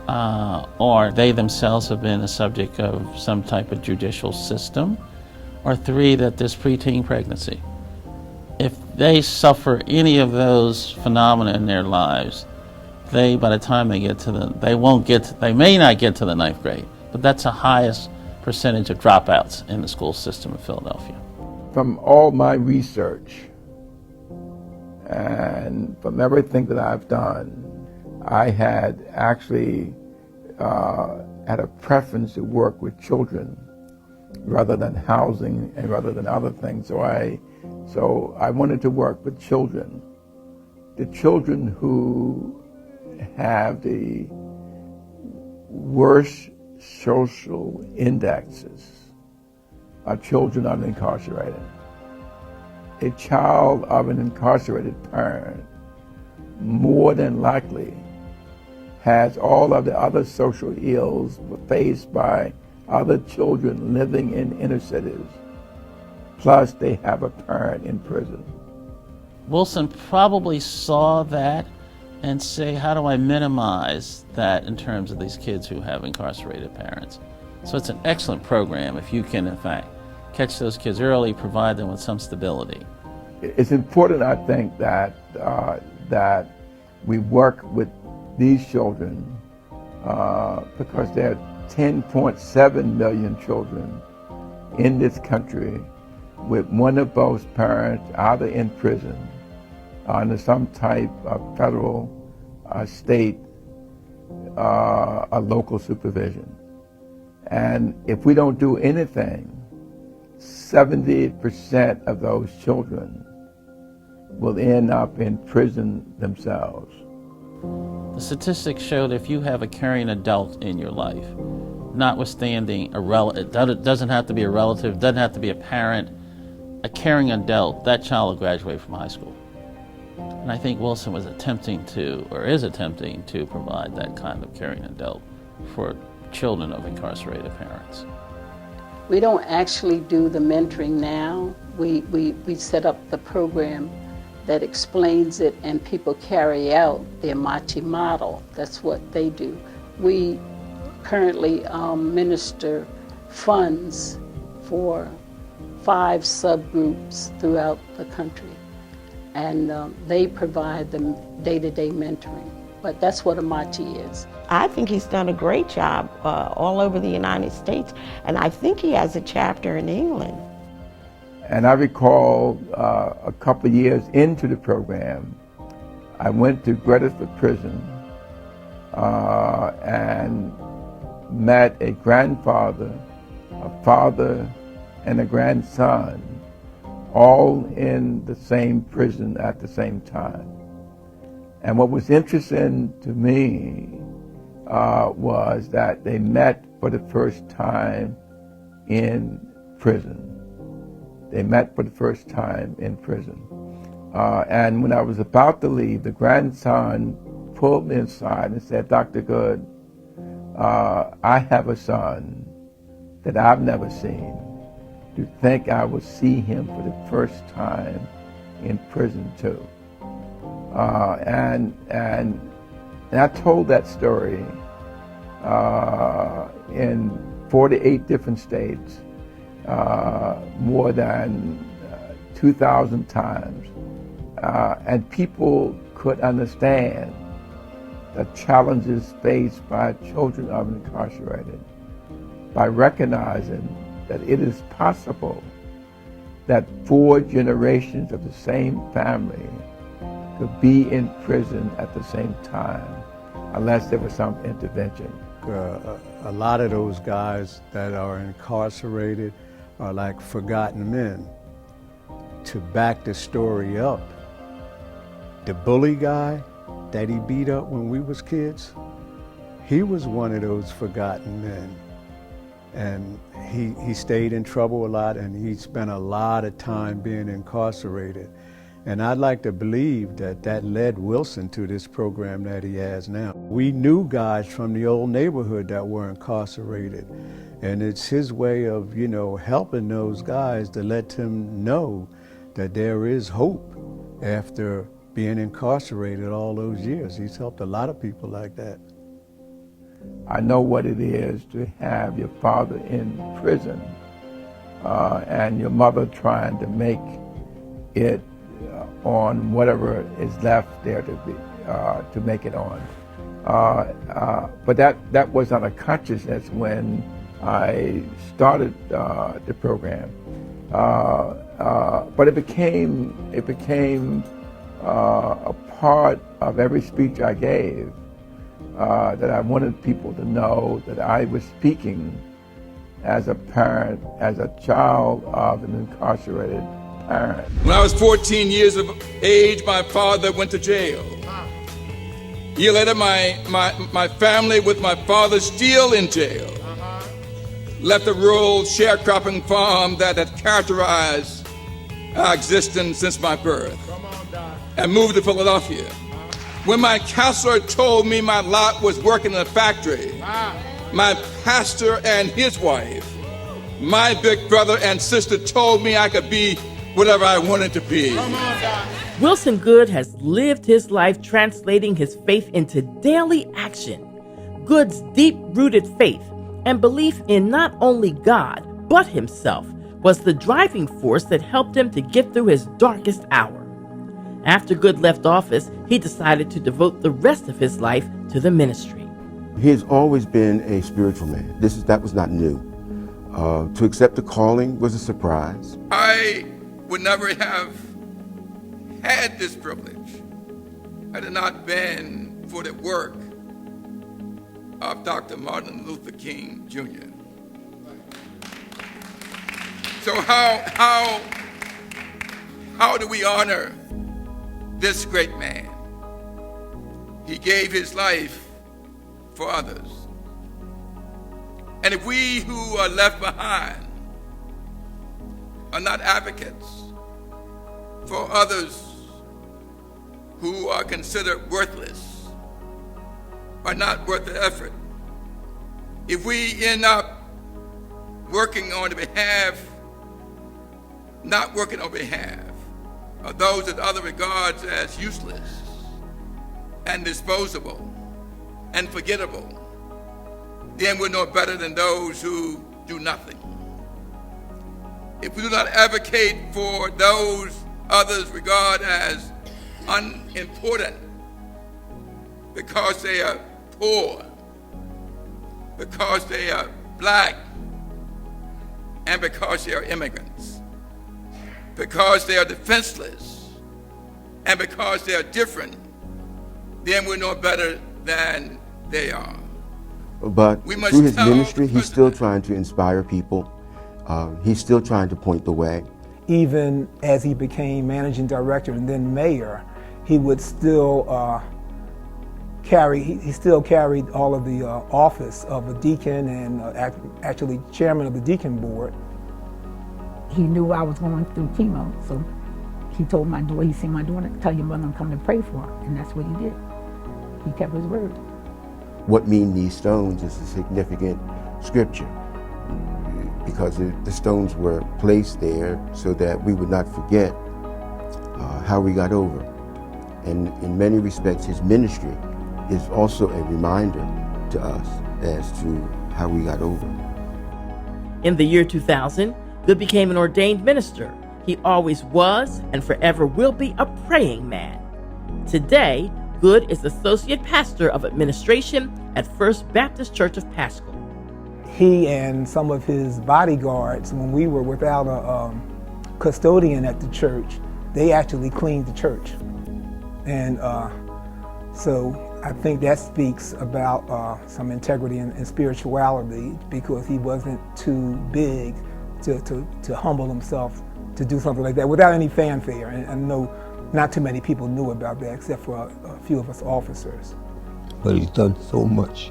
or they themselves have been the subject of some type of judicial system, or three, that there's preteen pregnancy. If they suffer any of those phenomena in their lives, by the time they get to they may not get to the 9th grade, but that's the highest percentage of dropouts in the school system in Philadelphia. From all my research and from everything that I've done, I had actually had a preference to work with children rather than housing and rather than other things. So I wanted to work with children. The children who have the worst social indexes are children of the incarcerated. A child of an incarcerated parent more than likely has all of the other social ills faced by other children living in inner cities, plus they have a parent in prison. Wilson probably saw that and say, how do I minimize that in terms of these kids who have incarcerated parents? So it's an excellent program if you can, in fact, catch those kids early, provide them with some stability. It's important, I think, that we work with these children because there are 10.7 million children in this country with one of both parents either in prison under some type of federal, state, or local supervision. And if we don't do anything, 70% of those children will end up in prison themselves. The statistics show that if you have a caring adult in your life, notwithstanding it doesn't have to be a relative, doesn't have to be a parent, a caring adult, that child will graduate from high school. And I think Wilson was attempting to provide that kind of caring adult for children of incarcerated parents. We don't actually do the mentoring now. We set up the program that explains it, and people carry out the Amachi model. That's what they do. We currently minister funds for 5 subgroups throughout the country, and they provide the day-to-day mentoring. But that's what Amachi is. I think he's done a great job all over the United States, and I think he has a chapter in England. And I recall a couple of years into the program, I went to Goode prison and met a grandfather, a father, and a grandson, all in the same prison at the same time. And what was interesting to me was that they met for the first time in prison. They met for the first time in prison. And when I was about to leave, the grandson pulled me aside and said, "Dr. Goode, I have a son that I've never seen. To think I would see him for the first time in prison too." And I told that story in 48 different states, more than 2,000 times, and people could understand the challenges faced by children of incarcerated by recognizing that it is possible that 4 generations of the same family could be in prison at the same time unless there was some intervention. A lot of those guys that are incarcerated are like forgotten men. To back the story up, the bully guy that he beat up when we was kids, he was one of those forgotten men. And he stayed in trouble a lot, and he spent a lot of time being incarcerated. And I'd like to believe that that led Wilson to this program that he has now. We knew guys from the old neighborhood that were incarcerated, and it's his way of, helping those guys to let them know that there is hope after being incarcerated all those years. He's helped a lot of people like that. I know what it is to have your father in prison and your mother trying to make it on whatever is left there to make it on. But that was on a consciousness when I started the program. But it became a part of every speech I gave. That I wanted people to know that I was speaking as a parent, as a child of an incarcerated parent. When I was 14 years of age, my father went to jail. A year later, my family with my father still in jail left a rural sharecropping farm that had characterized our existence since my birth and moved to Philadelphia. When my counselor told me my lot was working in a factory, my pastor and his wife, my big brother and sister told me I could be whatever I wanted to be. Wilson Goode has lived his life translating his faith into daily action. Goode's deep-rooted faith and belief in not only God, but himself, was the driving force that helped him to get through his darkest hour. After Goode left office, he decided to devote the rest of his life to the ministry. He has always been a spiritual man. That was not new. To accept the calling was a surprise. I would never have had this privilege had it not been for the work of Dr. Martin Luther King Jr. So how do we honor this great man? He gave his life for others. And if we who are left behind are not advocates for others who are considered worthless, are not worth the effort, if we end up working on not working on behalf of those that other regards as useless and disposable and forgettable, then we're no better than those who do nothing. If we do not advocate for those others regard as unimportant because they are poor, because they are black, and because they are immigrants, because they are defenseless, and because they are different, then we're no better than they are. But through his ministry, he's still trying to inspire people. He's still trying to point the way. Even as he became managing director and then mayor, he would still he still carried all of the office of a deacon and actually chairman of the deacon board. He knew I was going through chemo, so he told my daughter, he said, my daughter, tell your mother I'm coming to pray for her, and that's what he did. He kept his word. What mean these stones is a significant scripture because the stones were placed there so that we would not forget how we got over. And in many respects, his ministry is also a reminder to us as to how we got over. In the year 2000, Goode became an ordained minister. He always was and forever will be a praying man. Today, Goode is Associate Pastor of Administration at First Baptist Church of Pasco. he and some of his bodyguards, when we were without a custodian at the church, they actually cleaned the church. And so I think that speaks about some integrity and spirituality, because he wasn't too big to humble himself to do something like that without any fanfare. And I know not too many people knew about that except for a few of us officers. But he's done so much.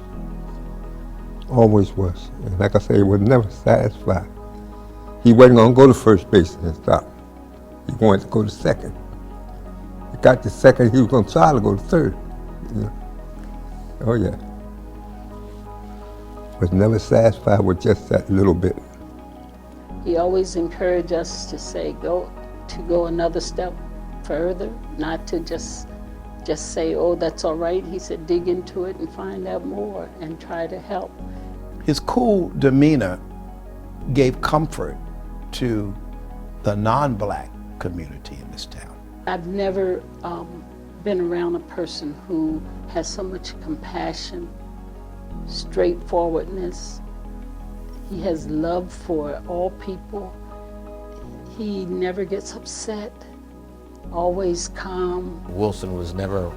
Always was. And like I say, he was never satisfied. He wasn't going to go to first base and stop. He wanted to go to second. He got to second, he was going to try to go to third. You know? Oh yeah. Was never satisfied with just that little bit. He always encouraged us to say, go another step further, not to just say, oh, that's all right. He said, dig into it and find out more and try to help. His cool demeanor gave comfort to the non-black community in this town. I've never been around a person who has so much compassion, straightforwardness. He has love for all people. He never gets upset, always calm. Wilson was never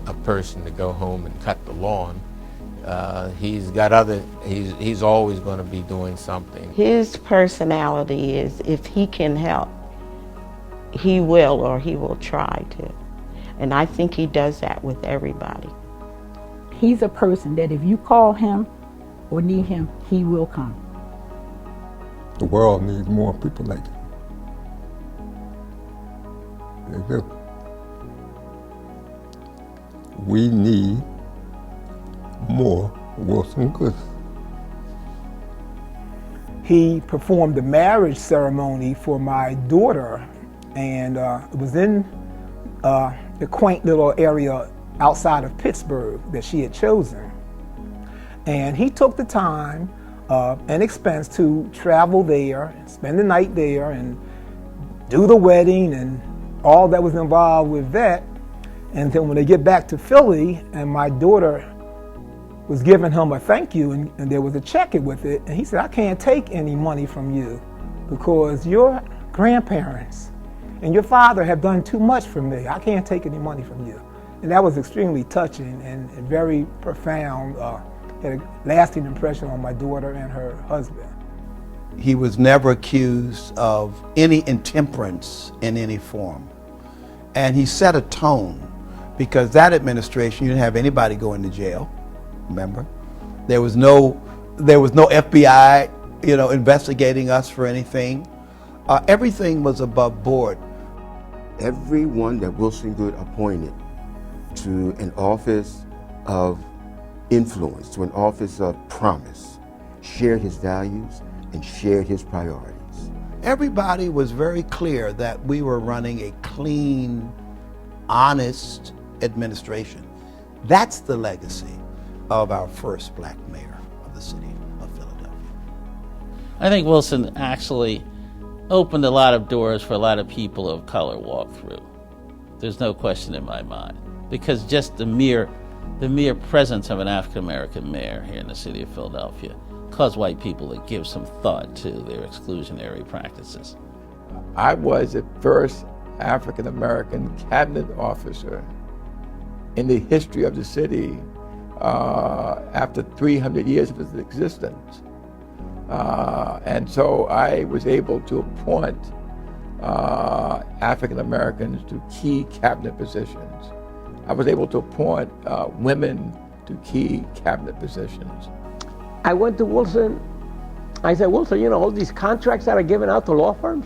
a person to go home and cut the lawn. He's always going to be doing something. His personality is, if he can help, he will, or he will try to. And I think he does that with everybody. He's a person that if you call him or need him, he will come. The world needs more people like him. They do. We need more Wilson Goode. He performed the marriage ceremony for my daughter, and it was in the quaint little area outside of Pittsburgh that she had chosen. And he took the time and expense to travel there, spend the night there, and do the wedding and all that was involved with that. And then when they get back to Philly, and my daughter was giving him a thank you, and there was a check with it, and he said, I can't take any money from you because your grandparents and your father have done too much for me. I can't take any money from you. And that was extremely touching and very profound. Had a lasting impression on my daughter and her husband. He was never accused of any intemperance in any form. And he set a tone, because that administration, you didn't have anybody going to jail, remember? There was no FBI, investigating us for anything. Everything was above board. Everyone that Wilson Goode appointed to an office of influence, to an office of promise, shared his values and shared his priorities. Everybody was very clear that we were running a clean, honest administration. That's the legacy of our first black mayor of the city of Philadelphia. I think Wilson actually opened a lot of doors for a lot of people of color walk through. There's no question in my mind, because just the mere presence of an African-American mayor here in the city of Philadelphia caused white people to give some thought to their exclusionary practices. I was the first African-American cabinet officer in the history of the city after 300 years of its existence. And so I was able to appoint African Americans to key cabinet positions. I was able to appoint women to key cabinet positions. I went to Wilson. I said, Wilson, all these contracts that are given out to law firms,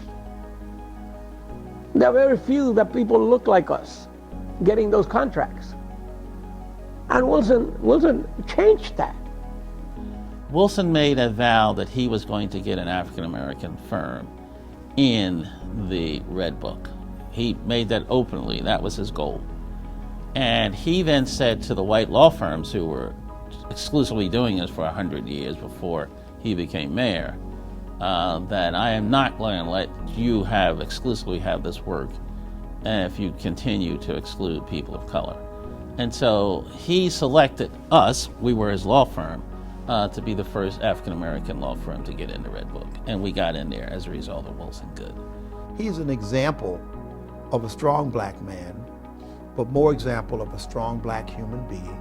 there are very few that people look like us getting those contracts. And Wilson changed that. Wilson made a vow that he was going to get an African-American firm in the Red Book. He made that openly. That was his goal. And he then said to the white law firms who were exclusively doing this for 100 years before he became mayor, that I am not going to let you exclusively have this work if you continue to exclude people of color. And so he selected us, we were his law firm, to be the first African American law firm to get in the Red Book, and we got in there as a result of Wilson Goode. He's an example of a strong black man, but more example of a strong black human being.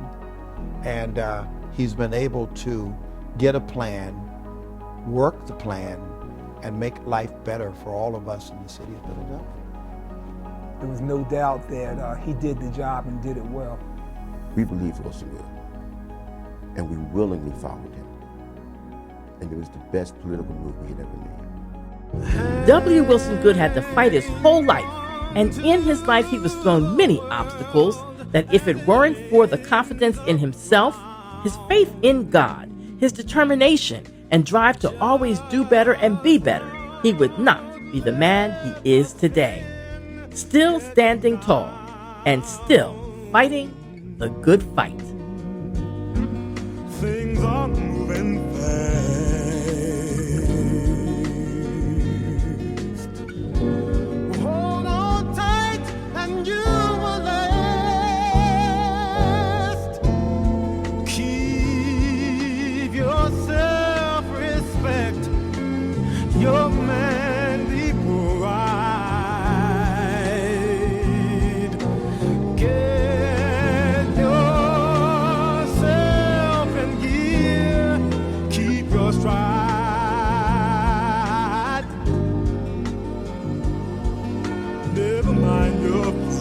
And he's been able to get a plan, work the plan, and make life better for all of us in the city of Philadelphia. There was no doubt that he did the job and did it well. We believed Wilson Goode, and we willingly followed him. And it was the best political move we had ever made. W. Wilson Goode had to fight his whole life, and in his life he was thrown many obstacles that if it weren't for the confidence in himself, his faith in God, his determination, and drive to always do better and be better, he would not be the man he is today. Still standing tall and still fighting the good fight. Things are moving fast. Hold on tight and you will last. Keep your self-respect, your manly pride. Get yourself in gear, keep your stride. Never mind your fears.